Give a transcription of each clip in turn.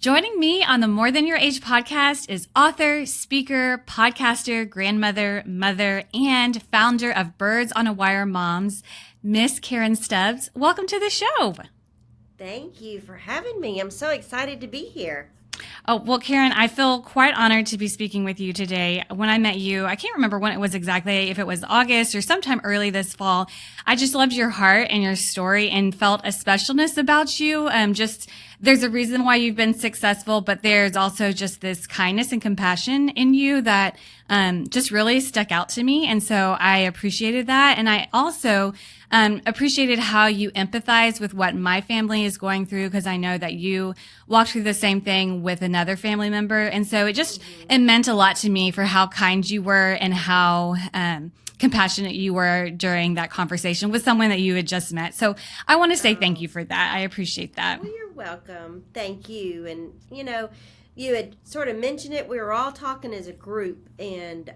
Joining me on the More Than Your Age podcast is author, speaker, podcaster, grandmother, mother, and founder of Birds on a Wire Moms, Miss Karen Stubbs. Welcome to the show. Thank you for having me. I'm so excited to be here. Oh, well, Karen, I feel quite honored to be speaking with you today. When I met you, I can't remember when it was exactly, if it was August or sometime early this fall. I just loved your heart and your story and felt a specialness about you. There's a reason why you've been successful, but there's also just this kindness and compassion in you that just really stuck out to me. And so I appreciated that. And I also appreciated how you empathize with what my family is going through, because I know that you walked through the same thing with another family member. And so it meant a lot to me for how kind you were and how compassionate you were during that conversation with someone that you had just met. So I want to say thank you for that. I appreciate that. Well, you're welcome. Thank you. And, you had sort of mentioned it. We were all talking as a group, and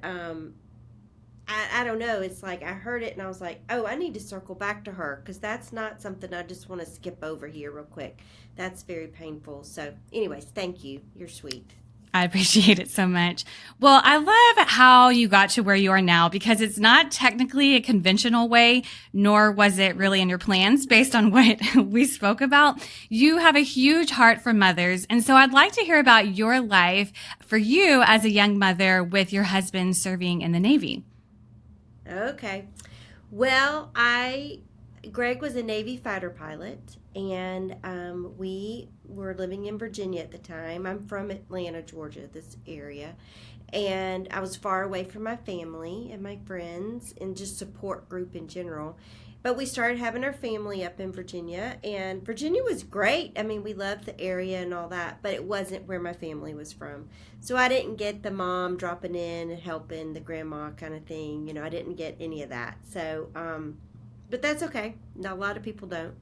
I don't know. It's like I heard it and I was like, oh, I need to circle back to her, because that's not something I just want to skip over here real quick. That's very painful. So anyways, thank you. You're sweet. I appreciate it so much. Well, I love how you got to where you are now, because it's not technically a conventional way, nor was it really in your plans based on what we spoke about. You have a huge heart for mothers. And so I'd like to hear about your life for you as a young mother with your husband serving in the Navy. Okay. Well, Greg was a Navy fighter pilot, and we were living in Virginia at the time. I'm from Atlanta, Georgia, this area, and I was far away from my family and my friends and just support group in general. But we started having our family up in Virginia, and Virginia was great. I mean, we loved the area and all that, but it wasn't where my family was from. So I didn't get the mom dropping in and helping, the grandma kind of thing. I didn't get any of that. So, but that's okay. Not a lot of people don't.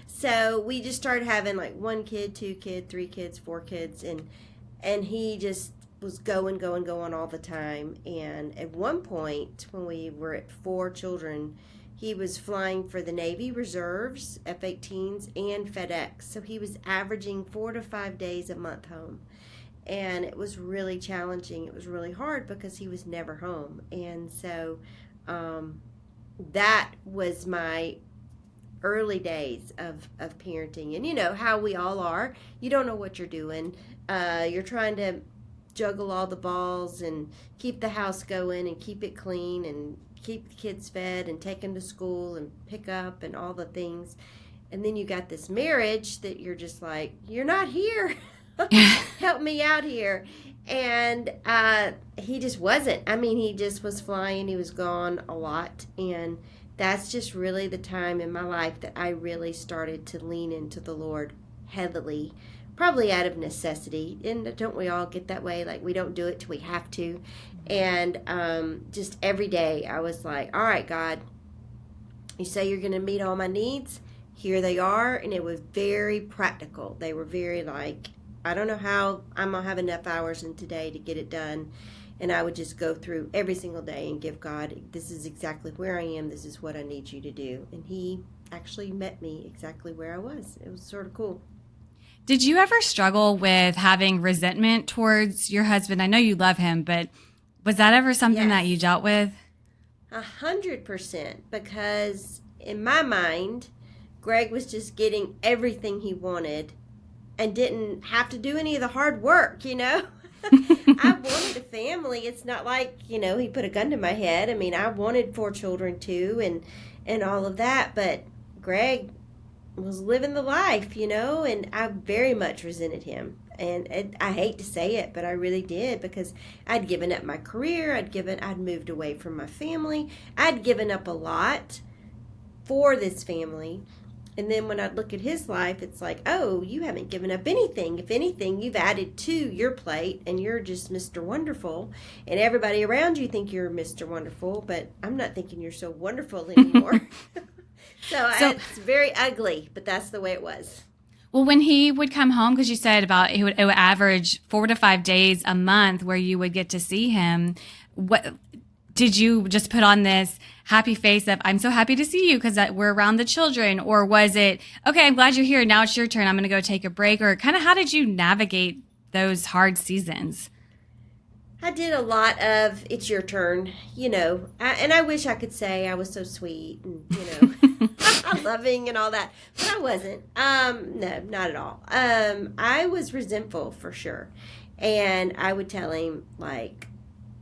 So we just started having like 1 kid, 2 kids, 3 kids, 4 kids, and he just was going all the time. And at one point, when we were at 4 children, he was flying for the Navy Reserves, F-18s, and FedEx. So he was averaging 4 to 5 days a month home. And it was really challenging. It was really hard because he was never home. And so that was my early days of parenting. And you know how we all are. You don't know what you're doing. You're trying to juggle all the balls and keep the house going and keep it clean and keep the kids fed and take them to school and pick up and all the things. And then you got this marriage that you're just like, you're not here. Help me out here. And he just wasn't. I mean, he just was flying. He was gone a lot. And that's just really the time in my life that I really started to lean into the Lord heavily, probably out of necessity. And don't we all get that way? Like, we don't do it till we have to. And just every day I was like, all right, God, you say you're going to meet all my needs. Here they are. And it was very practical. They were very like, I don't know how I'm going to have enough hours in today to get it done. And I would just go through every single day and give God, this is exactly where I am. This is what I need you to do. And he actually met me exactly where I was. It was sort of cool. Did you ever struggle with having resentment towards your husband? I know you love him, but was that ever something that you dealt with? 100%, because in my mind, Greg was just getting everything he wanted and didn't have to do any of the hard work, I wanted a family. It's not like, he put a gun to my head. I mean, I wanted 4 children too and all of that, but Greg was living the life, and I very much resented him. And I hate to say it, but I really did, because I'd given up my career. I'd moved away from my family. I'd given up a lot for this family. And then when I look at his life, it's like, oh, you haven't given up anything. If anything, you've added to your plate, and you're just Mr. Wonderful. And everybody around you think you're Mr. Wonderful, but I'm not thinking you're so wonderful anymore. So it's very ugly, but that's the way it was. Well, when he would come home, because you said it would average 4 to 5 days a month where you would get to see him, did you just put on this happy face of, I'm so happy to see you because we're around the children? Or was it, okay, I'm glad you're here. Now it's your turn. I'm going to go take a break. Or kind of how did you navigate those hard seasons? I did a lot of it's your turn, and I wish I could say I was so sweet and, loving and all that, but I wasn't. No, not at all. I was resentful for sure. And I would tell him, like,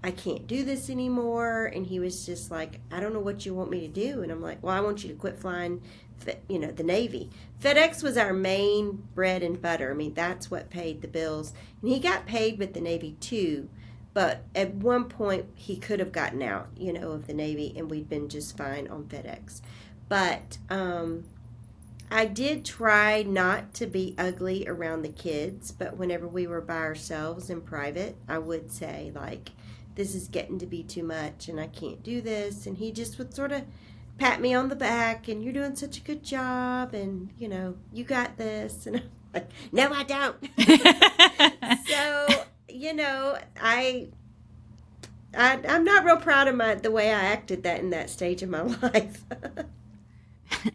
I can't do this anymore. And he was just like, I don't know what you want me to do. And I'm like, well, I want you to quit flying, the Navy. FedEx was our main bread and butter. I mean, that's what paid the bills. And he got paid with the Navy too. But at one point, he could have gotten out, of the Navy, and we'd been just fine on FedEx. But I did try not to be ugly around the kids, but whenever we were by ourselves in private, I would say, like, this is getting to be too much, and I can't do this. And he just would sort of pat me on the back, and you're doing such a good job, and, you got this. And I'm like, no, I don't. So... I'm not real proud of the way I acted in that stage of my life.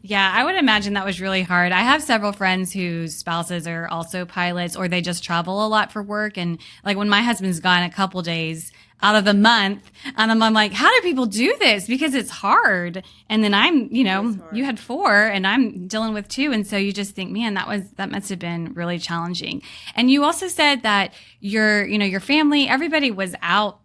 Yeah, I would imagine that was really hard. I have several friends whose spouses are also pilots, or they just travel a lot for work. And like when my husband's gone a couple days out of the month, and I'm like, how do people do this? Because it's hard. And then I'm, you had 4 and I'm dealing with 2. And so you just think, man, that must have been really challenging. And you also said that your family, everybody was out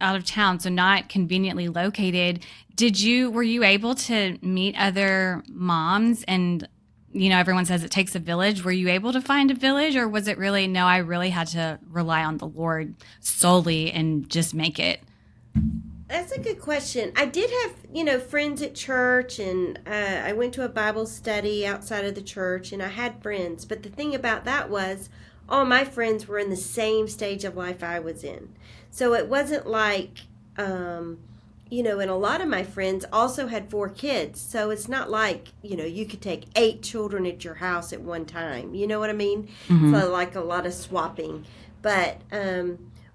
of town, so not conveniently located. Were you able to meet other moms? And, everyone says it takes a village. Were you able to find a village, or was it really, no, I really had to rely on the Lord solely and just make it? That's a good question. I did have, friends at church, and I went to a Bible study outside of the church, and I had friends. But the thing about that was all my friends were in the same stage of life I was in. So it wasn't like, and a lot of my friends also had 4 kids. So it's not like, you could take 8 children at your house at one time. You know what I mean? Mm-hmm. So like a lot of swapping. But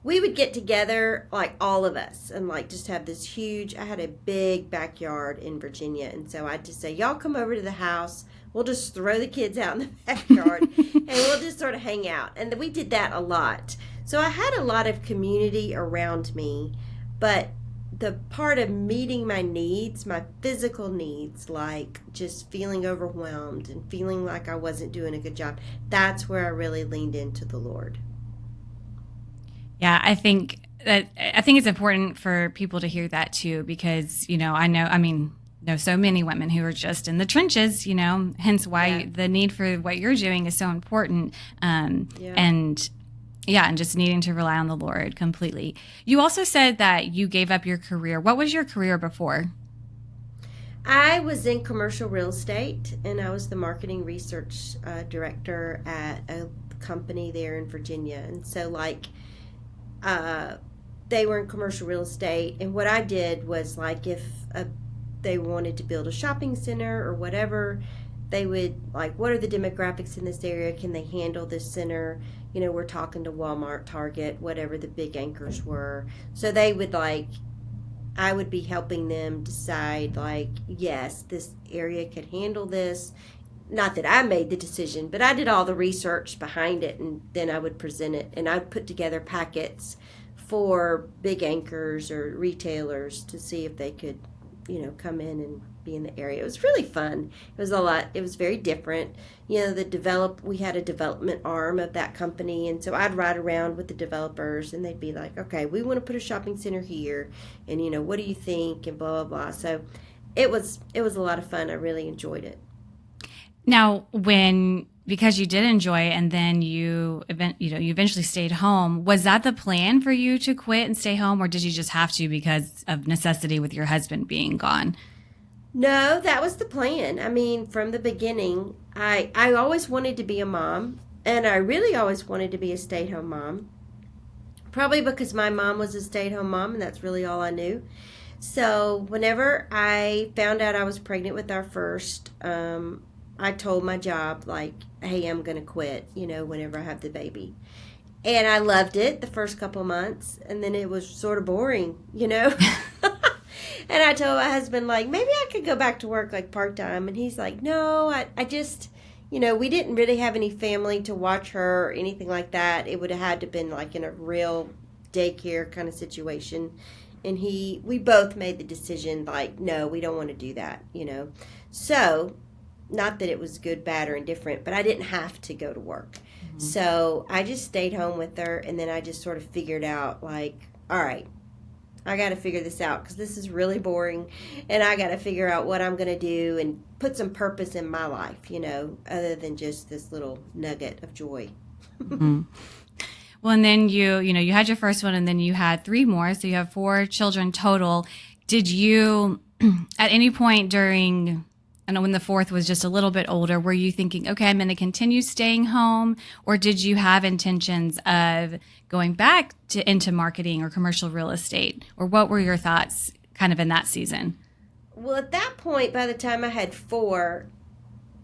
we would get together, like all of us, and like just have this huge, I had a big backyard in Virginia. And so I'd just say, y'all come over to the house. We'll just throw the kids out in the backyard and we'll just sort of hang out. And we did that a lot. So I had a lot of community around me, but the part of meeting my needs, my physical needs, like just feeling overwhelmed and feeling like I wasn't doing a good job, that's where I really leaned into the Lord. Yeah, I think it's important for people to hear that too, because, know so many women who are just in the trenches, hence why the need for what you're doing is so important. And just needing to rely on the Lord completely. You also said that you gave up your career. What was your career before? I was in commercial real estate, and I was the marketing research director at a company there in Virginia. And so, they were in commercial real estate, and what I did was, like, if they wanted to build a shopping center or whatever, they would, like, what are the demographics in this area? Can they handle this center? We're talking to Walmart, Target, whatever the big anchors were. So they would, I would be helping them decide, yes, this area could handle this. Not that I made the decision, but I did all the research behind it, and then I would present it. And I'd put together packets for big anchors or retailers to see if they could, come in and be in the area. It was really fun. It was a lot. It was very different. We had a development arm of that company, and so I'd ride around with the developers, and they'd be like, okay, we want to put a shopping center here, and what do you think, and blah, blah, blah. So it was a lot of fun. I really enjoyed it. Now, because you did enjoy it, and then you eventually stayed home, was that the plan for you to quit and stay home, or did you just have to because of necessity with your husband being gone? No, that was the plan. I mean, from the beginning, I always wanted to be a mom, and I really always wanted to be a stay-at-home mom, probably because my mom was a stay-at-home mom, and that's really all I knew. So whenever I found out I was pregnant with our first, I told my job, hey, I'm going to quit, whenever I have the baby. And I loved it the first couple months, and then it was sort of boring, And I told my husband, like, maybe I could go back to work, like, part-time. And he's like, no, I just, we didn't really have any family to watch her or anything like that. It would have had to been, like, in a real daycare kind of situation. And we both made the decision, like, no, we don't want to do that. So, not that it was good, bad, or indifferent, but I didn't have to go to work. Mm-hmm. So I just stayed home with her, and then I just sort of figured out, like, all right, I got to figure this out because this is really boring, and I got to figure out what I'm going to do and put some purpose in my life, other than just this little nugget of joy. Mm-hmm. Well, and then you had your first one, and then you had 3 more, so you have 4 children total. Did you, at any point during, I know when the 4th was just a little bit older, were you thinking, okay, I'm going to continue staying home, or did you have intentions of going back into marketing or commercial real estate, or what were your thoughts kind of in that season? Well, at that point, by the time I had 4,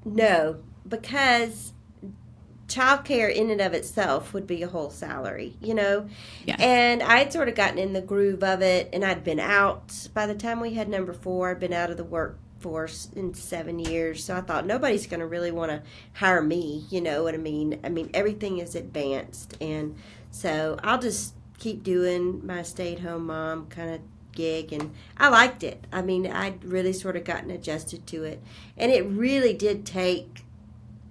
no, because childcare in and of itself would be a whole salary, Yeah. And I'd sort of gotten in the groove of it, and I'd been out by the time we had number 4. I'd been out of the workforce in 7 years, so I thought nobody's going to really want to hire me. You know what I mean? I mean, everything is advanced, and so I'll just keep doing my stay-at-home mom kind of gig, and I liked it. I mean, I'd really sort of gotten adjusted to it, and it really did take,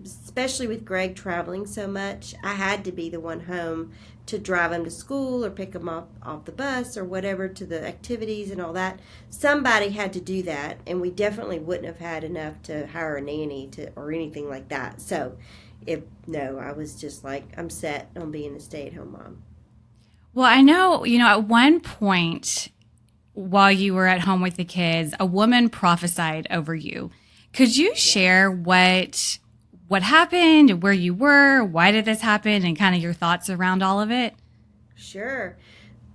especially with Greg traveling so much, I had to be the one home to drive him to school or pick him up off the bus or whatever to the activities and all that. Somebody had to do that, and we definitely wouldn't have had enough to hire a nanny or anything like that. So, I was just like, I'm set on being a stay-at-home mom. Well, I know, at one point while you were at home with the kids, a woman prophesied over you. Could you share what happened, where you were, why did this happen, and kind of your thoughts around all of it? Sure.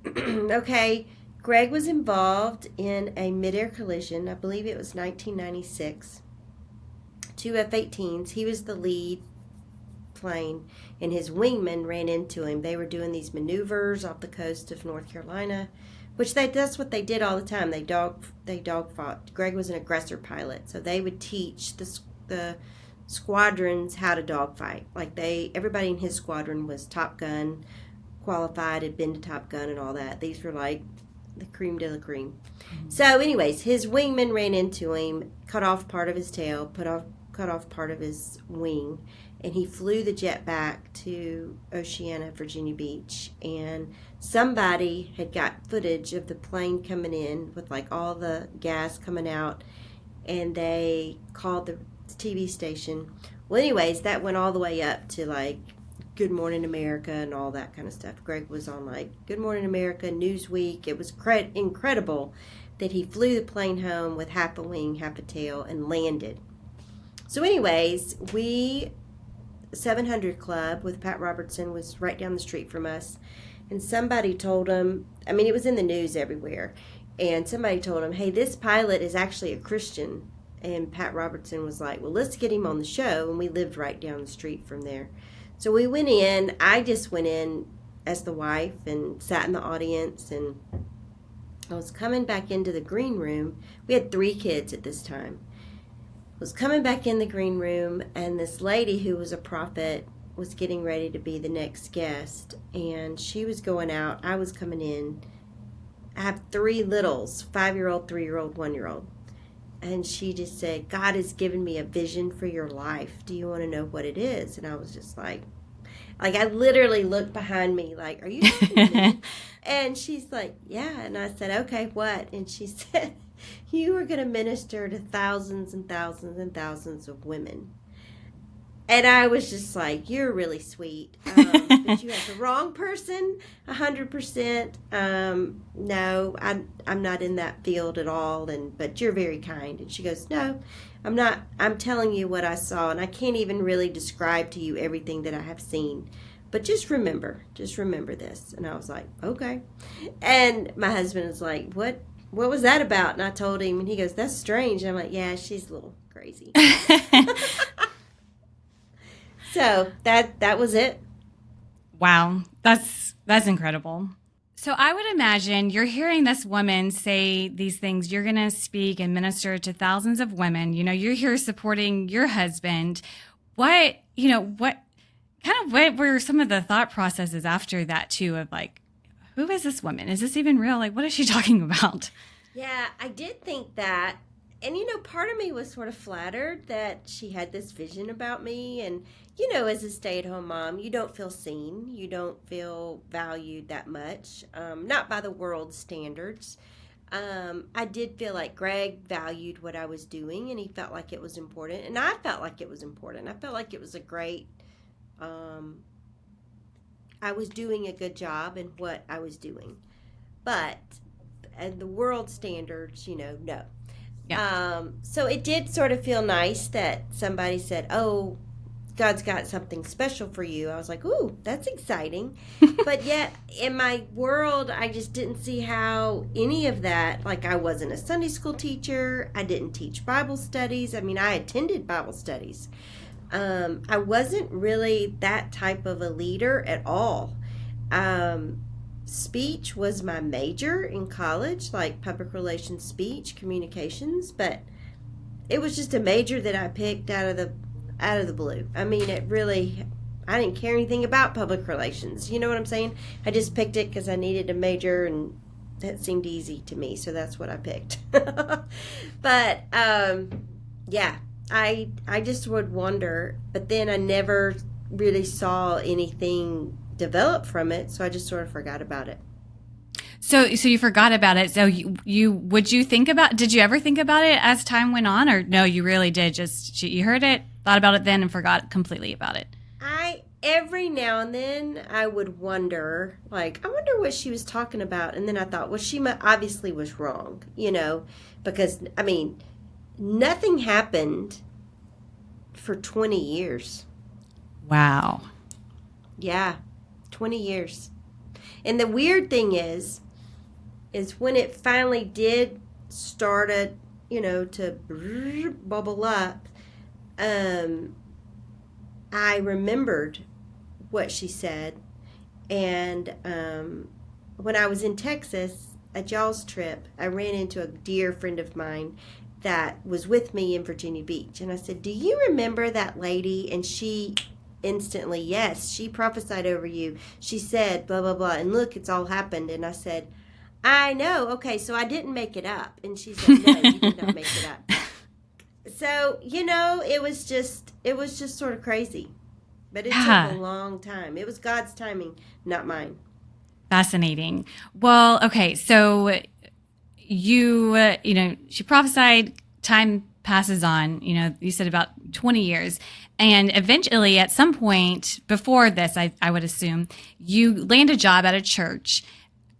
Okay. Greg was involved in a midair collision. I believe it was 1996. 2 F-18s. He was the lead plane, and his wingman ran into him. They were doing these maneuvers off the coast of North Carolina, which that's what they did all the time. They dog fought. Greg was an aggressor pilot, so they would teach the squadrons how to dogfight. Like everybody in his squadron was Top Gun qualified, had been to Top Gun and all that. These were like the cream de la cream. Mm-hmm. So anyways, his wingman ran into him, cut off part of his tail, cut off part of his wing, and he flew the jet back to Oceana, Virginia Beach, and somebody had got footage of the plane coming in with like all the gas coming out, and they called the TV station. Well, anyways, that went all the way up to like Good Morning America and all that kind of stuff. Greg was on like Good Morning America, Newsweek. It was incredible that he flew the plane home with half a wing, half a tail, and landed. So anyways, 700 Club with Pat Robertson was right down the street from us, and somebody told him, I mean, it was in the news everywhere, and somebody told him, hey, this pilot is actually a Christian. And Pat Robertson was like, well, let's get him on the show. And we lived right down the street from there. So we went in. I just went in as the wife and sat in the audience. And I was coming back into the green room. We had 3 kids at this time. I was coming back in the green room, and this lady who was a prophet was getting ready to be the next guest. And she was going out. I was coming in. I have 3 littles, 5-year-old, 3-year-old, 1-year-old. And she just said, God has given me a vision for your life. Do you want to know what it is? And I was just like I literally looked behind me like, are you talking to me? And she's like, yeah. And I said, okay, what? And she said, you are going to minister to thousands and thousands and thousands of women. And I was just like, you're really sweet. But you have the wrong person, 100%. No, I'm not in that field at all. But you're very kind. And she goes, no, I'm not. I'm telling you what I saw. And I can't even really describe to you everything that I have seen. But just remember this. And I was like, okay. And my husband was like, what was that about? And I told him, and he goes, that's strange. And I'm like, yeah, she's a little crazy. So that was it. Wow, that's incredible. So I would imagine you're hearing this woman say these things. You're going to speak and minister to thousands of women. You're here supporting your husband. What were some of the thought processes after that too of like, who is this woman? Is this even real? Like, what is she talking about? Yeah, I did think that. And, part of me was sort of flattered that she had this vision about me. And, as a stay-at-home mom, you don't feel seen. You don't feel valued that much, not by the world's standards. I did feel like Greg valued what I was doing, and he felt like it was important. And I felt like it was important. I felt like it was a great, I was doing a good job in what I was doing. But and the world standards, no. Yeah. So it did sort of feel nice that somebody said, "Oh, God's got something special for you." I was like, "Ooh, that's exciting." But yet in my world, I just didn't see how any of that, like I wasn't a Sunday school teacher. I didn't teach Bible studies. I mean, I attended Bible studies. I wasn't really that type of a leader at all. Speech was my major in college, like public relations, speech, communications, but it was just a major that I picked out of the blue. I mean, I didn't care anything about public relations. You know what I'm saying? I just picked it because I needed a major, and that seemed easy to me, so that's what I picked. But yeah, I just would wonder, but then I never really saw anything develop from it, so I just sort of forgot about it. So you forgot about it. So did you ever think about it as time went on, or no, you really did you heard it, thought about it then and forgot completely about it? Every now and then I would wonder, like, I wonder what she was talking about, and then I thought, well, she obviously was wrong, because, I mean, nothing happened for 20 years. Wow. Yeah, 20 years. And the weird thing is when it finally did started, to bubble up, I remembered what she said. And when I was in Texas at y'all's trip, I ran into a dear friend of mine that was with me in Virginia Beach. And I said, "Do you remember that lady?" And she instantly, "Yes, she prophesied over you. She said blah, blah, blah. And look, it's all happened." And I said, "I know. Okay, so I didn't make it up." And she said, "No, you did not make it up." So, it was just sort of crazy. But it took a long time. It was God's timing, not mine. Fascinating. Well, okay, so she prophesied, time passes on, you said about 20 years. And eventually, at some point before this, I would assume, you land a job at a church.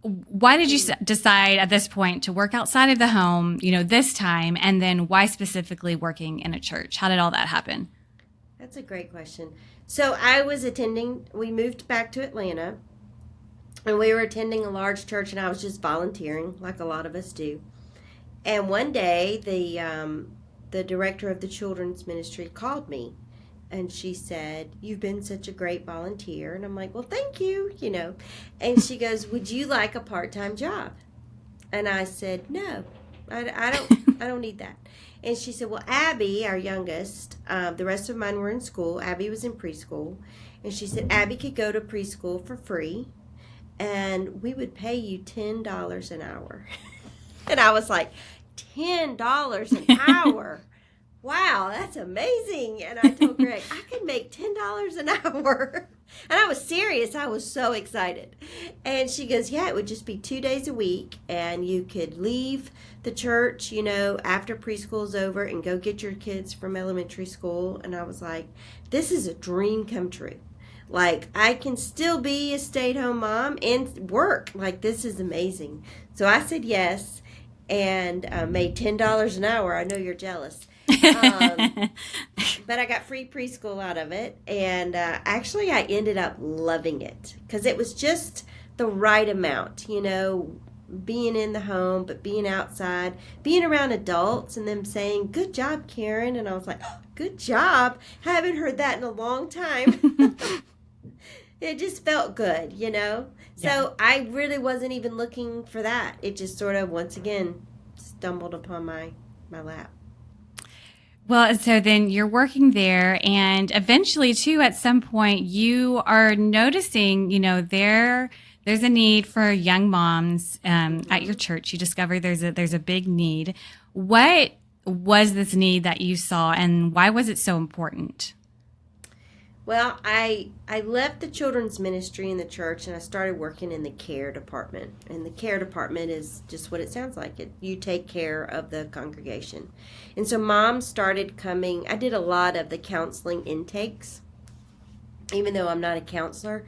Why did you decide at this point to work outside of the home, this time? And then why specifically working in a church? How did all that happen? That's a great question. So we moved back to Atlanta, and we were attending a large church, and I was just volunteering like a lot of us do. And one day, the director of the children's ministry called me, and she said, "You've been such a great volunteer." And I'm like, "Well, thank you, And she goes, "Would you like a part-time job?" And I said, "No, I don't need that." And she said, "Well, Abby, our youngest, the rest of mine were in school. Abby was in preschool." And she said, "Abby could go to preschool for free, and we would pay you $10 an hour." And I was like, $10 an hour? Wow, that's amazing. And I told Greg, I could make $10 an hour. And I was serious. I was so excited. And she goes, "Yeah, it would just be 2 days a week. And you could leave the church, after preschool's over and go get your kids from elementary school." And I was like, this is a dream come true. Like, I can still be a stay-at-home mom and work. Like, this is amazing. So I said yes, and made $10 an hour. I know you're jealous. But I got free preschool out of it, and actually I ended up loving it because it was just the right amount, being in the home, but being outside, being around adults, and them saying, "Good job, Karen." And I was like, "Oh, good job. I haven't heard that in a long time." It just felt good, you know? Yeah. So I really wasn't even looking for that. It just sort of, once again, stumbled upon my lap. Well, so then you're working there, and eventually, too, at some point, you are noticing, there's a need for young moms at your church. You discover there's a big need. What was this need that you saw, and why was it so important? Well, I left the children's ministry in the church and I started working in the care department. And the care department is just what it sounds like. You take care of the congregation. And so moms started coming. I did a lot of the counseling intakes. Even though I'm not a counselor,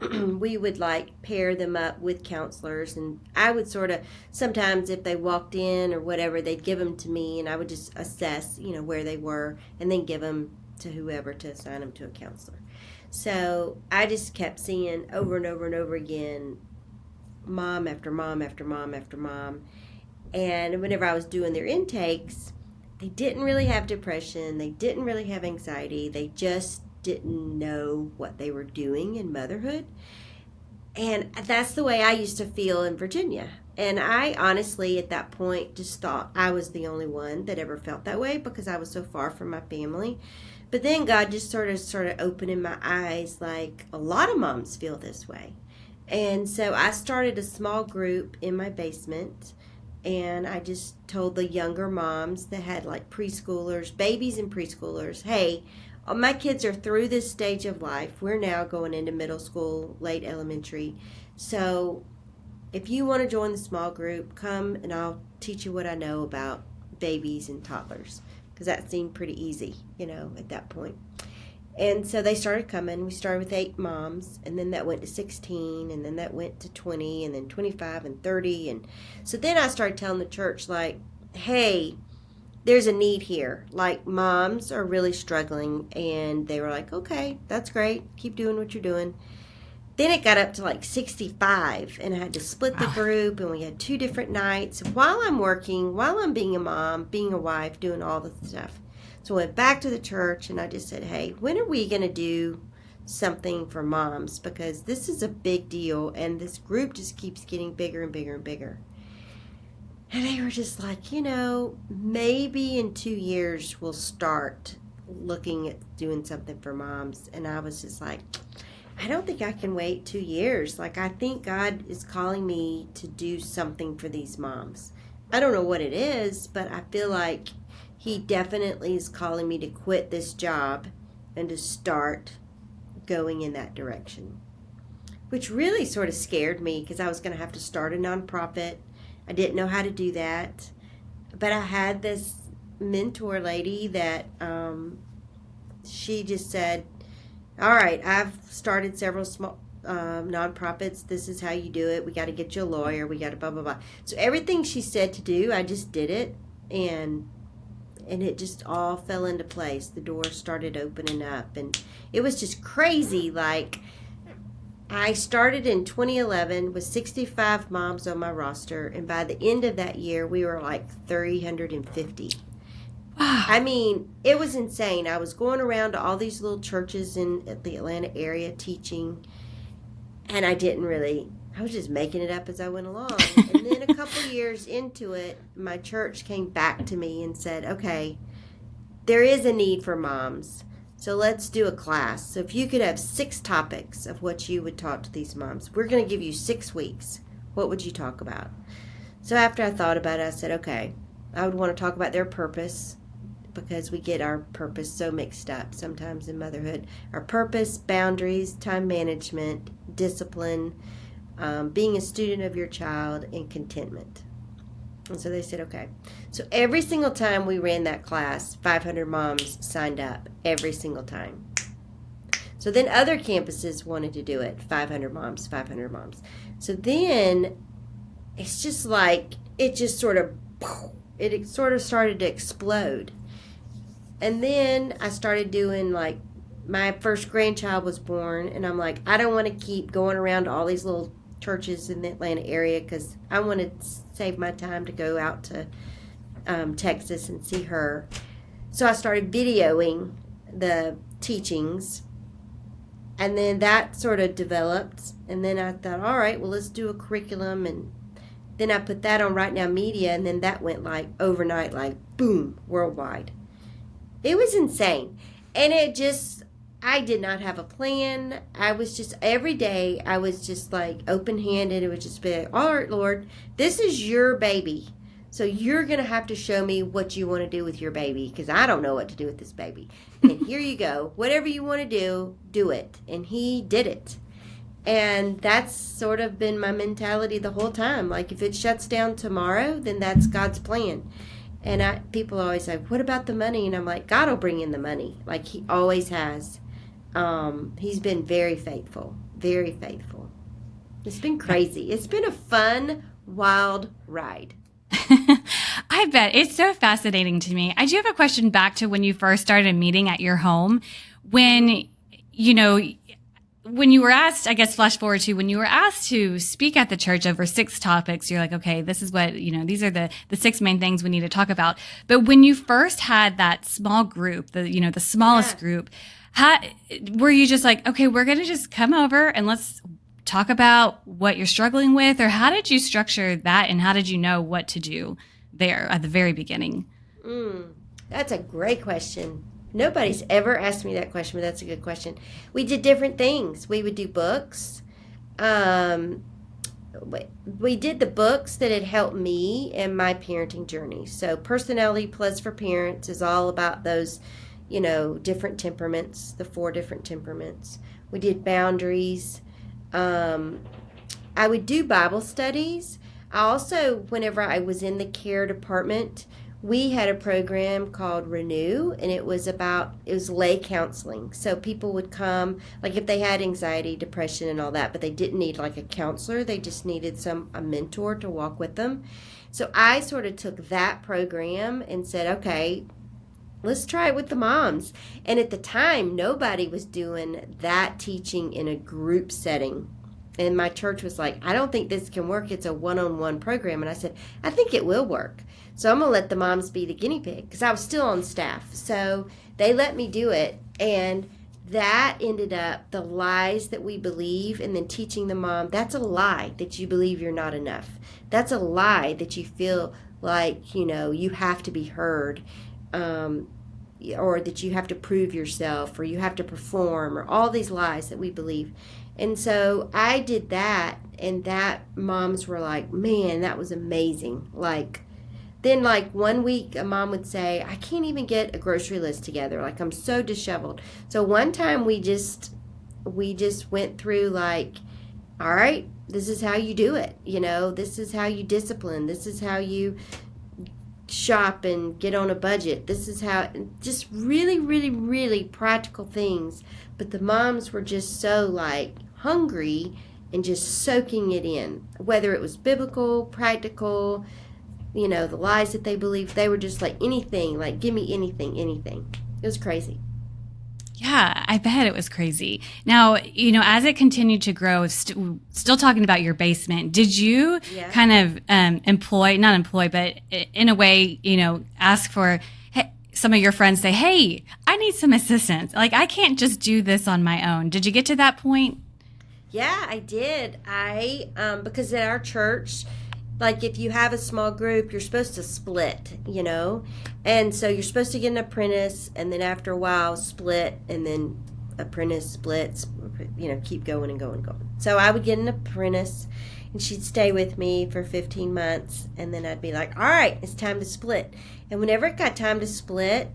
we would like pair them up with counselors, and I would sort of, sometimes if they walked in or whatever, they'd give them to me and I would just assess, where they were, and then give them to whoever to assign them to a counselor. So I just kept seeing over and over and over again, mom after mom after mom after mom. And whenever I was doing their intakes, they didn't really have depression, they didn't really have anxiety, they just didn't know what they were doing in motherhood. And that's the way I used to feel in Virginia. And I honestly, at that point, just thought I was the only one that ever felt that way because I was so far from my family. But then God just sort of opening my eyes, like a lot of moms feel this way. And so I started a small group in my basement, and I just told the younger moms that had like preschoolers, babies and preschoolers, hey, my kids are through this stage of life. We're now going into middle school, late elementary. So if you want to join the small group, come and I'll teach you what I know about babies and toddlers. Because that seemed pretty easy, at that point. And so they started coming. We started with 8 moms, and then that went to 16, and then that went to 20, and then 25 and 30. And so then I started telling the church, like, hey, there's a need here. Like, moms are really struggling. And they were like, okay, that's great. Keep doing what you're doing. Then it got up to like 65, and I had to split the group, and we had 2 different nights while I'm working, while I'm being a mom, being a wife, doing all the stuff. So I went back to the church, and I just said, hey, when are we going to do something for moms? Because this is a big deal, and this group just keeps getting bigger and bigger and bigger. And they were just like, maybe in 2 years we'll start looking at doing something for moms. And I was just like, I don't think I can wait 2 years. Like, I think God is calling me to do something for these moms. I don't know what it is, but I feel like He definitely is calling me to quit this job and to start going in that direction. Which really sort of scared me because I was going to have to start a nonprofit. I didn't know how to do that. But I had this mentor lady that she just said, all right, I've started several small nonprofits. This is how you do it. We got to get you a lawyer. We got to blah, blah, blah. So everything she said to do, I just did it. And it just all fell into place. The doors started opening up. And it was just crazy. Like, I started in 2011 with 65 moms on my roster. And by the end of that year, we were like 350. Wow. I mean, it was insane. I was going around to all these little churches in the Atlanta area teaching, and I was just making it up as I went along. And then a couple years into it, my church came back to me and said, okay, there is a need for moms, so let's do a class. So if you could have 6 topics of what you would talk to these moms, we're going to give you 6 weeks. What would you talk about? So after I thought about it, I said, okay, I would want to talk about their purpose, because we get our purpose so mixed up sometimes in motherhood. Our purpose, boundaries, time management, discipline, being a student of your child, and contentment. And so they said, okay. So every single time we ran that class, 500 moms signed up every single time. So then other campuses wanted to do it, 500 moms, 500 moms. So then it's just like, it sort of started to explode. And then I started doing, like, my first grandchild was born, and I'm like, I don't want to keep going around to all these little churches in the Atlanta area because I want to save my time to go out to Texas and see her. So I started videoing the teachings, And then that sort of developed. And then I thought, all right, well, let's do a curriculum. And then I put that on Right Now Media. And then that went like overnight, like boom, worldwide. It was insane. And it just, I did not have a plan. I was just, every day, I was just like open handed. It would just be like, all right, Lord, this is your baby. So you're going to have to show me what you want to do with your baby, because I don't know what to do with this baby. And here you go. Whatever you want to do, do it. And he did it. And that's sort of been my mentality the whole time. Like, if it shuts down tomorrow, then that's God's plan. And people always say, what about the money? And I'm like, God will bring in the money. Like he always has. He's been very faithful. Very faithful. It's been crazy. It's been a fun, wild ride. I bet. It's so fascinating to me. I do have a question back to when you first started meeting at your home. When, when you were asked, I guess flash forward to when you were asked to speak at the church over 6 topics, you're like, okay, this is what, these are the 6 main things we need to talk about. But when you first had that small group, the smallest group, were you just like, okay, we're going to just come over and let's talk about what you're struggling with? Or how did you structure that, and how did you know what to do there at the very beginning? That's a great question. Nobody's ever asked me that question, but that's a good question. We did different things. We would do books. We did the books that had helped me in my parenting journey. So Personality Plus for Parents is all about those, different temperaments, the 4 different temperaments. We did boundaries. I would do Bible studies. I also, whenever I was in the care department, we had a program called Renew, and it was lay counseling. So people would come, like if they had anxiety, depression, and all that, but they didn't need like a counselor. They just needed a mentor to walk with them. So I sort of took that program and said, okay, let's try it with the moms. And at the time, nobody was doing that teaching in a group setting. And my church was like, I don't think this can work. It's a one-on-one program. And I said, I think it will work. So I'm going to let the moms be the guinea pig, because I was still on staff. So they let me do it. And that ended up the lies that we believe, and then teaching the mom, that's a lie that you believe you're not enough. That's a lie that you feel like, you have to be heard. Or that you have to prove yourself, or you have to perform, or all these lies that we believe. And so I did that, and that moms were like, man, that was amazing. Then 1 week a mom would say, I can't even get a grocery list together. Like, I'm so disheveled. So one time we just went through all right, this is how you do it. This is how you discipline. This is how you shop and get on a budget. This is how, just really, really, really practical things. But the moms were just so hungry and just soaking it in, whether it was biblical, practical, the lies that they believed. They were just anything, give me anything. It was crazy. Yeah, I bet it was crazy. Now, as it continued to grow, still talking about your basement, did you kind of not employ, but in a way, ask for some of your friends, say, hey, I need some assistance. I can't just do this on my own. Did you get to that point? Yeah, I did. Because at our church, if you have a small group, you're supposed to split, and so you're supposed to get an apprentice, and then after a while split, and then apprentice splits, keep going and going and going. So I would get an apprentice, and she'd stay with me for 15 months, and then I'd be like, all right, it's time to split. And whenever it got time to split,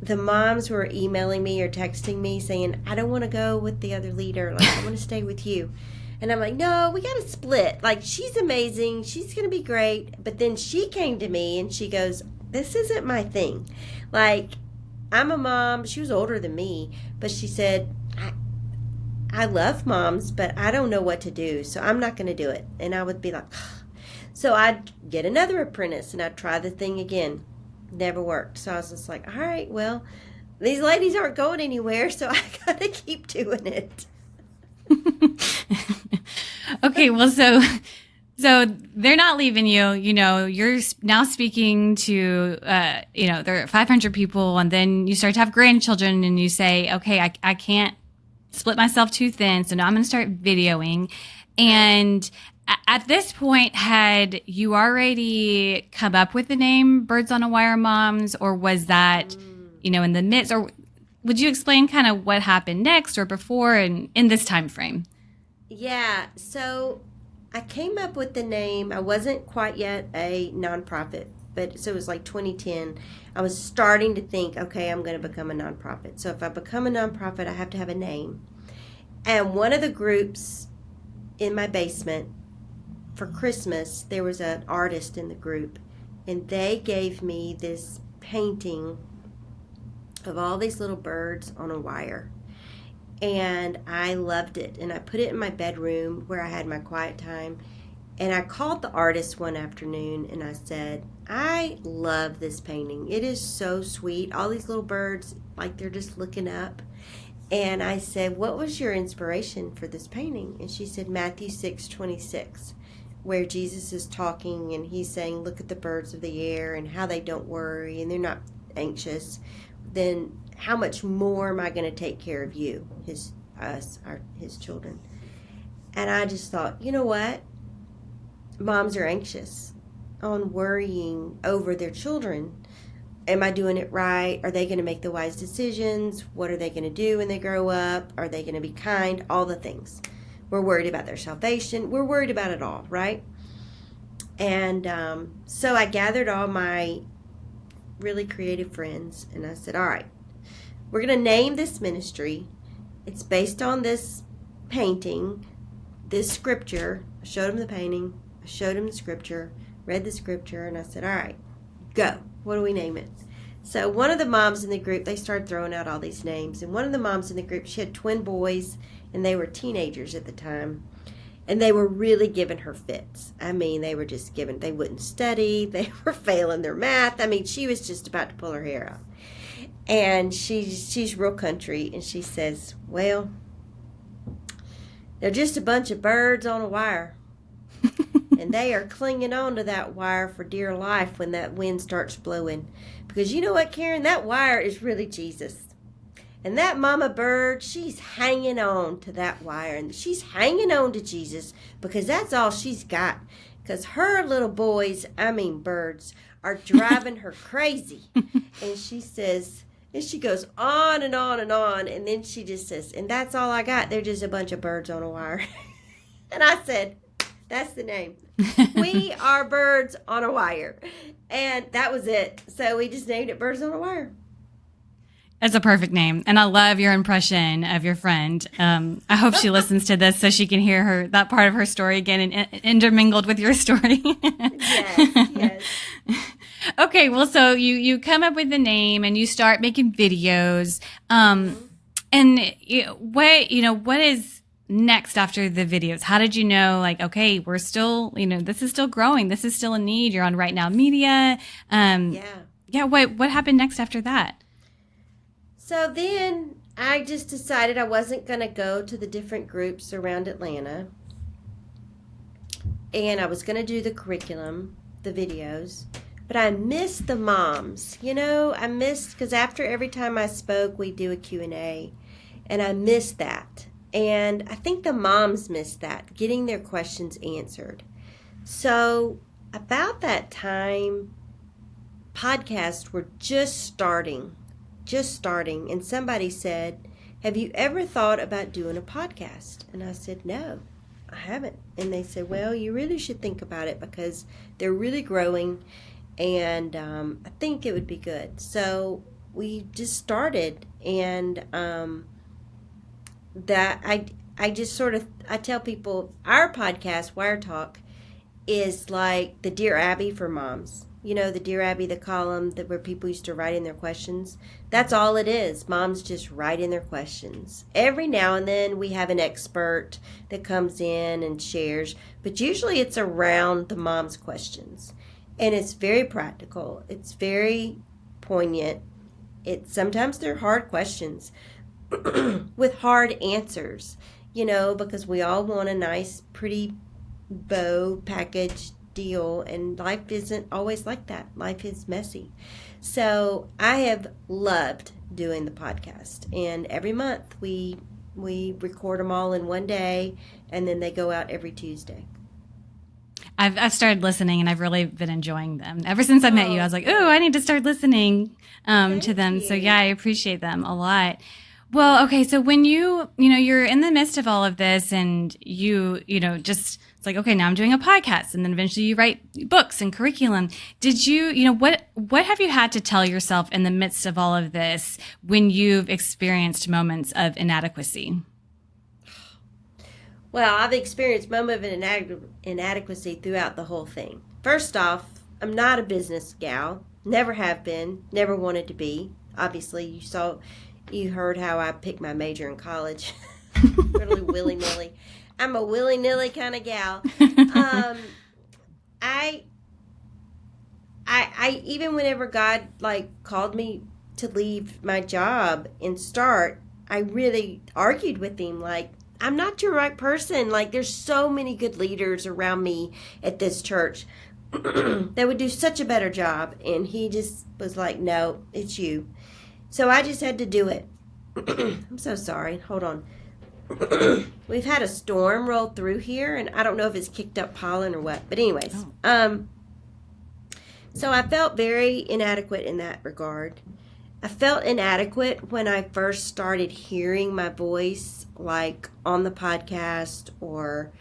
the moms were emailing me or texting me saying, I don't want to go with the other leader. I want to stay with you. And I'm like, no, we got to split. She's amazing. She's going to be great. But then she came to me and she goes, this isn't my thing. I'm a mom. She was older than me. But she said, I love moms, but I don't know what to do. So I'm not going to do it. And I would be like, so I'd get another apprentice and I'd try the thing again. Never worked. So I was just like, all right, well, these ladies aren't going anywhere. So I got to keep doing it. Okay, well, so they're not leaving you. You're now speaking to, there are 500 people, and then you start to have grandchildren, and you say, okay, I can't split myself too thin. So now I'm going to start videoing. And at this point, had you already come up with the name Birds on a Wire Moms, or was that, in the midst? Or would you explain kind of what happened next or before and in this time frame? Yeah, so I came up with the name. I wasn't quite yet a nonprofit, but so it was like 2010. I was starting to think, okay, I'm going to become a nonprofit. So if I become a nonprofit, I have to have a name. And one of the groups in my basement, for Christmas, there was an artist in the group, and they gave me this painting of all these little birds on a wire. And I loved it, and I put it in my bedroom where I had my quiet time. And I called the artist one afternoon, and I said, I love this painting. It is so sweet. All these little birds, like they're just looking up. And I said, what was your inspiration for this painting? And she said, Matthew 6:26, where Jesus is talking, and he's saying, look at the birds of the air and how they don't worry, and they're not anxious. Then how much more am I going to take care of you, his children? And I just thought, you know what? Moms are anxious on worrying over their children. Am I doing it right? Are they going to make the wise decisions? What are they going to do when they grow up? Are they going to be kind? All the things. We're worried about their salvation. We're worried about it all, right? And so I gathered all my really creative friends, and I said, all right, we're going to name this ministry. It's based on this painting, this scripture. I showed them the painting. I showed them the scripture, read the scripture, and I said, all right, go. What do we name it? So one of the moms in the group, they started throwing out all these names. And one of the moms in the group, she had twin boys, and they were teenagers at the time. And they were really giving her fits. I mean, they were just giving, they wouldn't study. They were failing their math. I mean, she was just about to pull her hair out. And she's real country, and she says, well, they're just a bunch of birds on a wire. And they are clinging on to that wire for dear life when that wind starts blowing. Because you know what, Karen? That wire is really Jesus. And that mama bird, she's hanging on to that wire. And she's hanging on to Jesus because that's all she's got. Because her little boys, birds, are driving her crazy. And she says, and she goes on and on and on. And then she just says, and that's all I got. They're just a bunch of birds on a wire. And I said, that's the name. We are birds on a wire. And that was it. So we just named it Birds on a Wire. It's a perfect name. And I love your impression of your friend. I hope she listens to this so she can hear that part of her story again and intermingled with your story. Yes. Okay, well, so you come up with the name and you start making videos. And what is next after the videos? How did you know, like, okay, we're still, this is still growing. This is still a need. You're on Right Now Media. Yeah. What happened next after that? So then I just decided I wasn't going to go to the different groups around Atlanta. And I was going to do the curriculum, the videos. But I missed the moms. I missed, because after every time I spoke, we do a Q&A. And I missed that. And I think the moms missed that, getting their questions answered. So about that time, podcasts were just starting. And somebody said, have you ever thought about doing a podcast? And I said, no, I haven't. And they said, well, you really should think about it because they're really growing. And I think it would be good. So we just started, and that I just sort of, I tell people our podcast, Wire Talk, is like the Dear Abby for moms. The Dear Abby, the column where people used to write in their questions. That's all it is. Moms just write in their questions. Every now and then we have an expert that comes in and shares, but usually it's around the mom's questions. And it's very practical. It's very poignant. Sometimes they're hard questions with hard answers, because we all want a nice, pretty bow package deal, and life isn't always like that. Life is messy. So I have loved doing the podcast, and every month we We record them all in one day, and then they go out every Tuesday. I've started listening, and I've really been enjoying them. Ever since I met you, I was like, oh, I need to start listening to them. you. So yeah, I appreciate them a lot. Well, okay. So when you're in the midst of all of this and just, it's like, okay, now I'm doing a podcast, and then eventually you write books and curriculum. Did what have you had to tell yourself in the midst of all of this when you've experienced moments of inadequacy? Well, I've experienced moments of inadequacy throughout the whole thing. First off, I'm not a business gal. Never have been. Never wanted to be. Obviously, you heard how I picked my major in college. Really willy-nilly. I'm a willy-nilly kind of gal. I even whenever God called me to leave my job and start, I really argued with him I'm not your right person. There's so many good leaders around me at this church that would do such a better job. And he just was like, no, it's you. So I just had to do it. I'm so sorry. Hold on. We've had a storm roll through here, and I don't know if it's kicked up pollen or what. But anyways, so I felt very inadequate in that regard. I felt inadequate when I first started hearing my voice, on the podcast or,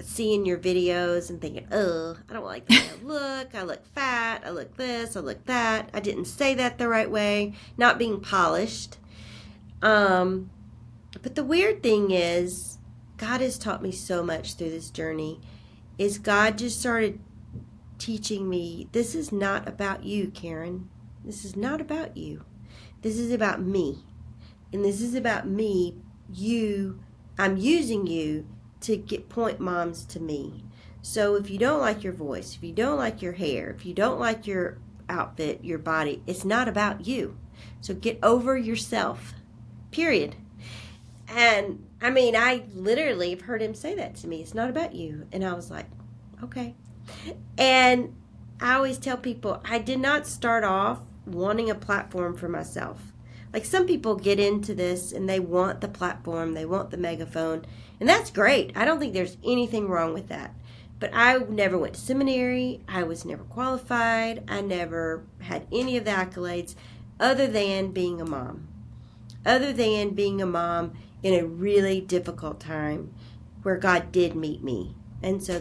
seeing your videos and thinking, oh, I don't like the way I look fat, I look this, I look that. I didn't say that the right way, not being polished. But the weird thing is, God has taught me so much through this journey, is God just started teaching me, this is not about you, Karen. This is not about you. This is about me. And this is about me, I'm using you to point moms to me. So if you don't like your voice, if you don't like your hair, if you don't like your outfit, your body, it's not about you. So get over yourself, period. And I literally have heard him say that to me. It's not about you. And I was like, okay. And I always tell people, I did not start off wanting a platform for myself. Some people get into this and they want the platform, they want the megaphone, and that's great. I don't think there's anything wrong with that. But I never went to seminary. I was never qualified. I never had any of the accolades other than being a mom. Other than being a mom in a really difficult time where God did meet me. And so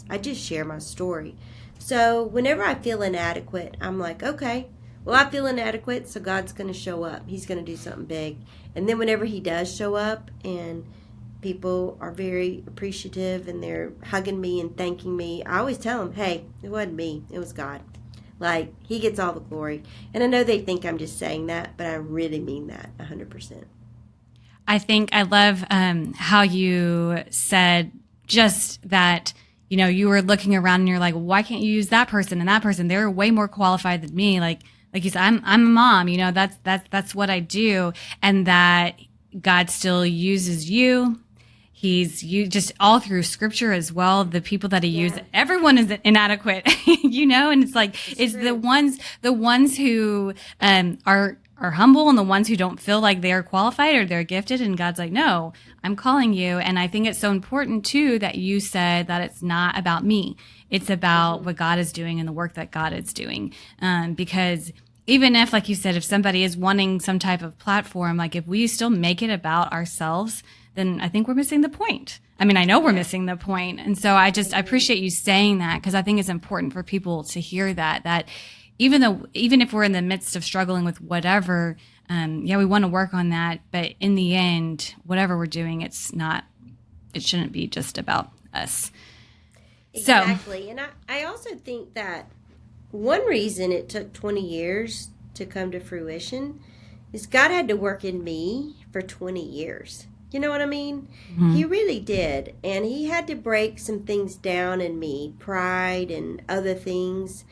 I just share my story. So whenever I feel inadequate, I'm like, okay, well, I feel inadequate, so God's going to show up. He's going to do something big. And then whenever he does show up and people are very appreciative and they're hugging me and thanking me, I always tell them, hey, it wasn't me. It was God. He gets all the glory. And I know they think I'm just saying that, but I really mean that 100%. I think I love how you said just that, you were looking around and you're like, why can't you use that person and that person? They're way more qualified than me. Like you said, I'm a mom, that's what I do. And that God still uses you. You just all through scripture as well. The people that he used, everyone is inadequate, and it's the ones who are humble and the ones who don't feel like they are qualified or they're gifted. And God's like, no, I'm calling you. And I think it's so important too that you said that it's not about me. It's about what God is doing and the work that God is doing. Because even if, like you said, if somebody is wanting some type of platform, if we still make it about ourselves, then I think we're missing the point. I know we're missing the point. And so I appreciate you saying that, because I think it's important for people to hear that even if we're in the midst of struggling with whatever, we want to work on that. But in the end, whatever we're doing, it shouldn't be just about us. Exactly. And I also think that one reason it took 20 years to come to fruition is God had to work in me for 20 years. You know what I mean? Mm-hmm. He really did. And he had to break some things down in me, pride and other things,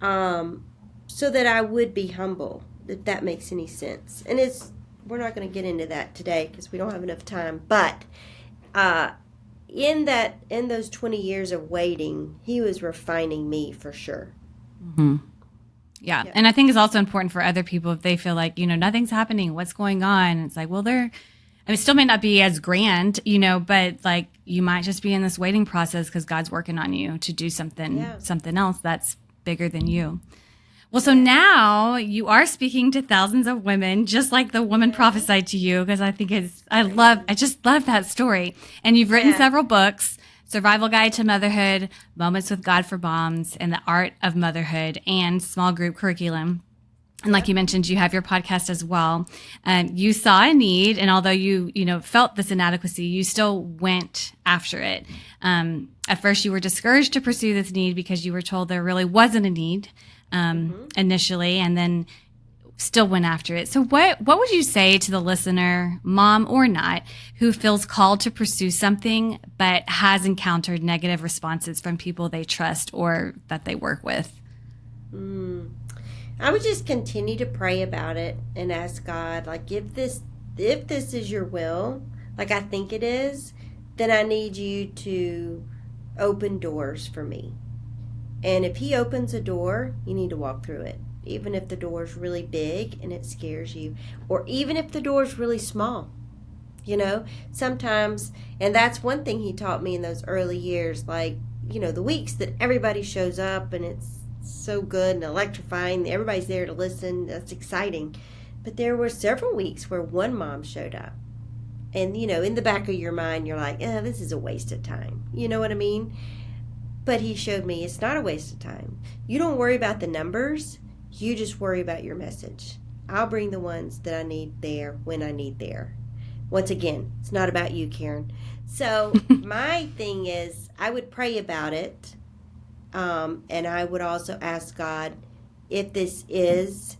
so that I would be humble, if that makes any sense. And we're not going to get into that today because we don't have enough time. But in those 20 years of waiting, he was refining me for sure. Mm-hmm. Yeah. Yep. And I think it's also important for other people if they feel like, nothing's happening, what's going on? It's like, well, it still may not be as grand, but like you might just be in this waiting process because God's working on you to do Yeah. something else that's bigger than you. Well, so Yeah. now you are speaking to thousands of women, just like the woman Yeah. prophesied to you, because I think Praise I just love that story. And you've written Yeah. several books, Survival Guide to Motherhood, Moments with God for Moms, and The Art of Motherhood, and Small Group Curriculum. And like Yep. you mentioned, you have your podcast as well. You saw a need, and although you felt this inadequacy, you still went after it. At first, you were discouraged to pursue this need because you were told there really wasn't a need initially, and then still went after it. So, what would you say to the listener, mom or not, who feels called to pursue something but has encountered negative responses from people they trust or that they work with? I would just continue to pray about it and ask God, like, if this is your will, like I think it is, then I need you to open doors for me. And if He opens a door, you need to walk through it, even if the door is really big and it scares you, or even if the door is really small. Sometimes, and that's one thing He taught me in those early years, like, the weeks that everybody shows up and it's so good and electrifying, everybody's there to listen, that's exciting. But there were several weeks where one mom showed up. And, in the back of your mind, you're like, this is a waste of time. You know what I mean? But He showed me it's not a waste of time. You don't worry about the numbers. You just worry about your message. I'll bring the ones that I need there when I need there. Once again, it's not about you, Karen. So my thing is, I would pray about it. And I would also ask God, if this is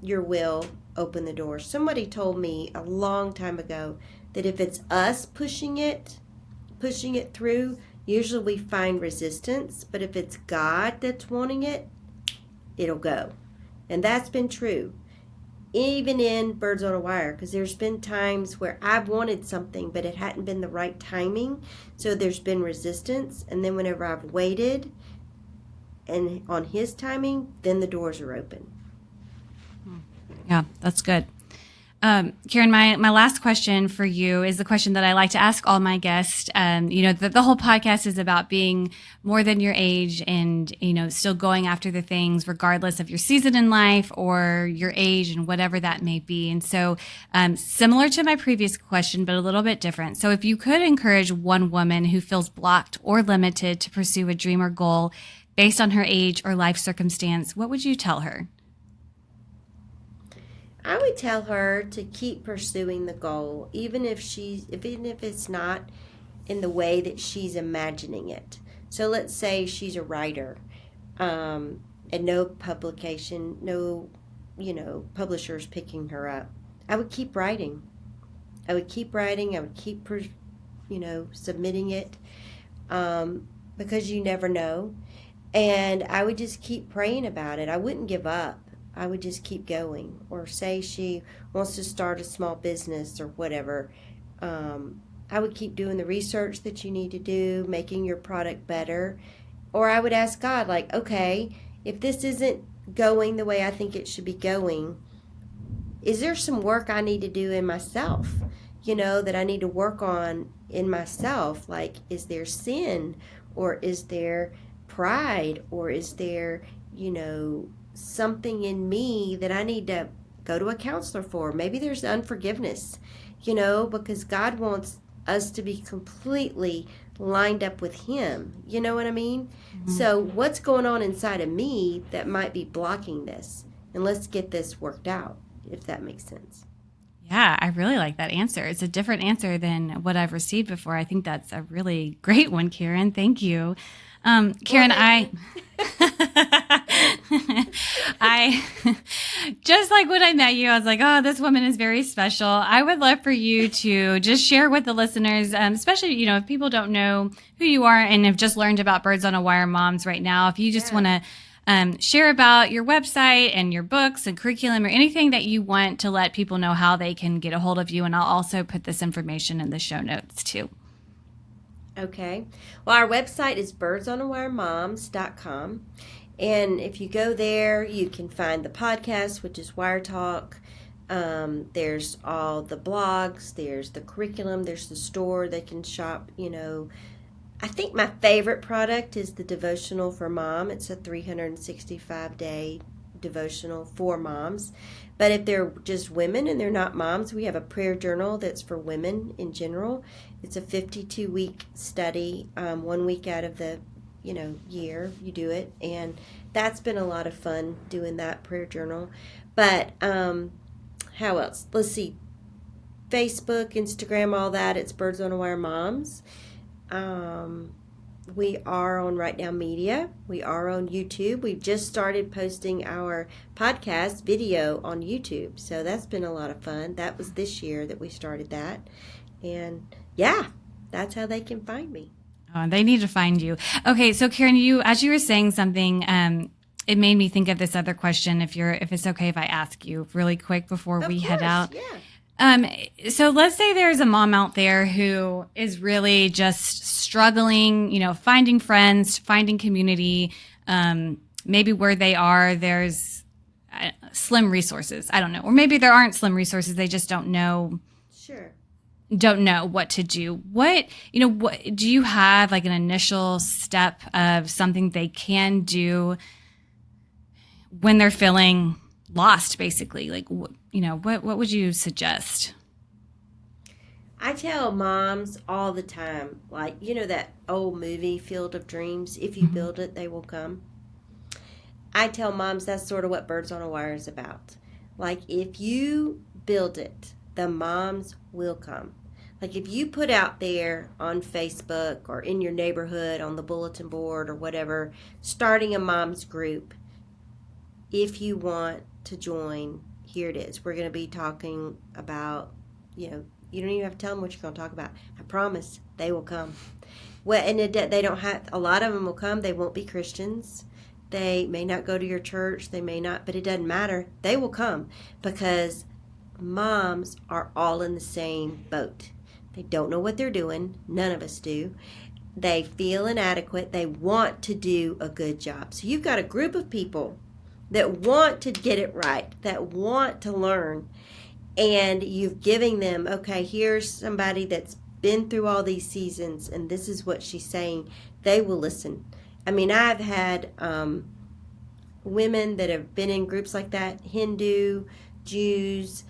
your will, open the door. Somebody told me a long time ago that if it's us pushing it through, usually we find resistance. But if it's God that's wanting it, it'll go. And that's been true. Even in Birds on a Wire, because there's been times where I've wanted something, but it hadn't been the right timing. So there's been resistance. And then whenever I've waited and on His timing, then the doors are open. Yeah, that's good. Karen, my last question for you is the question that I like to ask all my guests. The whole podcast is about being more than your age and, still going after the things regardless of your season in life or your age and whatever that may be. And so similar to my previous question, but a little bit different. So if you could encourage one woman who feels blocked or limited to pursue a dream or goal based on her age or life circumstance, what would you tell her? I would tell her to keep pursuing the goal, even if it's not in the way that she's imagining it. So let's say she's a writer, and no publication, no, publishers picking her up. I would keep writing. I would keep submitting it, because you never know. And I would just keep praying about it. I wouldn't give up. I would just keep going. Or say she wants to start a small business or whatever. I would keep doing the research that you need to do, making your product better. Or I would ask God, like, okay, if this isn't going the way I think it should be going, is there some work I need to do in myself? That I need to work on in myself. Like, is there sin? Or is there pride? Or is there, something in me that I need to go to a counselor for? Maybe there's unforgiveness, because God wants us to be completely lined up with Him. You know what I mean? Mm-hmm. So what's going on inside of me that might be blocking this? And let's get this worked out, if that makes sense. Yeah, I really like that answer. It's a different answer than what I've received before. I think that's a really great one, Karen. Thank you. Karen, I just like when I met you, I was like, oh, this woman is very special. I would love for you to just share with the listeners, especially, if people don't know who you are and have just learned about Birds on a Wire Moms right now, if you just want to share about your website and your books and curriculum or anything that you want to let people know how they can get a hold of you. And I'll also put this information in the show notes too. Okay. Well, our website is birdsonawiremoms.com. And if you go there, you can find the podcast, which is Wire Talk. There's all the blogs, there's the curriculum, there's the store they can shop. I think my favorite product is the devotional for mom. It's a 365-day devotional for moms. But if they're just women and they're not moms, we have a prayer journal that's for women in general. It's a 52-week study, 1 week out of the year you do it, and that's been a lot of fun doing that prayer journal. But how else? Let's see. Facebook, Instagram, all that. It's Birds on a Wire Moms. We are on Right Now Media. We are on YouTube. We've just started posting our podcast video on YouTube, so that's been a lot of fun. That was this year that we started that, and yeah, that's how they can find me. Oh, they need to find you. Okay, so Karen, as you were saying something, it made me think of this other question. If it's okay if I ask you really quick before we head out. Yeah. So let's say there's a mom out there who is really just struggling, finding friends, finding community. Maybe where they are, there's slim resources. I don't know, or maybe there aren't slim resources. They just don't know. Sure. Don't know what to do. What do you have like an initial step of something they can do when they're feeling lost, basically? Like, what would you suggest? I tell moms all the time, like, that old movie, Field of Dreams, if you build it, they will come. I tell moms that's sort of what Birds on a Wire is about. Like, if you build it, the moms will come. Like, if you put out there on Facebook or in your neighborhood on the bulletin board or whatever, starting a mom's group, if you want to join, here it is. We're going to be talking about, you don't even have to tell them what you're going to talk about. I promise they will come. Well, and they don't have, a lot of them will come. They won't be Christians. They may not go to your church. They may not, but it doesn't matter. They will come because moms are all in the same boat. They don't know what they're doing. None of us do. They feel inadequate. They want to do a good job. So you've got a group of people that want to get it right, that want to learn, and you're giving them, okay, here's somebody that's been through all these seasons, and this is what she's saying. They will listen. I mean, I've had women that have been in groups like that, Hindu, Jews,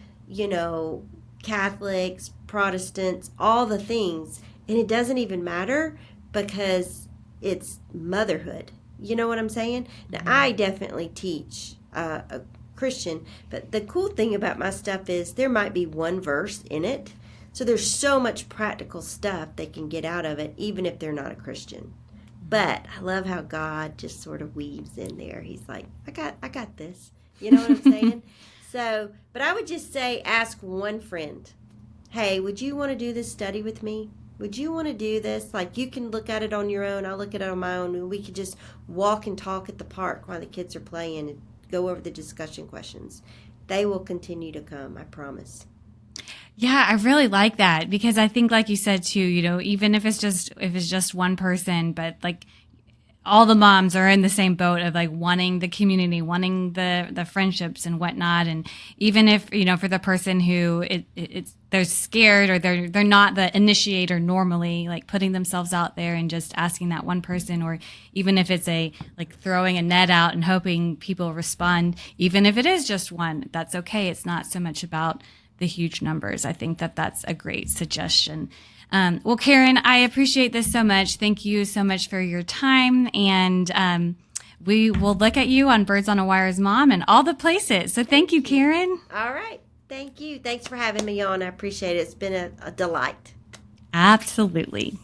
Catholics, Protestants, all the things. And it doesn't even matter because it's motherhood. You know what I'm saying? Now, I definitely teach a Christian, but the cool thing about my stuff is there might be one verse in it. So there's so much practical stuff they can get out of it, even if they're not a Christian. But I love how God just sort of weaves in there. He's like, I got this. You know what I'm saying? So, but I would just say, ask one friend, hey, would you want to do this study with me? Would you want to do this? Like, you can look at it on your own. I'll look at it on my own. And we could just walk and talk at the park while the kids are playing and go over the discussion questions. They will continue to come, I promise. Yeah, I really like that because I think, like you said too, even if it's just one person, but like all the moms are in the same boat of like wanting the community, wanting the friendships and whatnot. And even if, for the person who they're scared or they're not the initiator normally, like putting themselves out there and just asking that one person, or even if it's like throwing a net out and hoping people respond, even if it is just one, that's okay. It's not so much about the huge numbers. I think that's a great suggestion. Well, Karen, I appreciate this so much. Thank you so much for your time. And we will look at you on Birds on a Wire's Mom and all the places. So thank you, Karen. All right. Thank you. Thanks for having me on. I appreciate it. It's been a delight. Absolutely.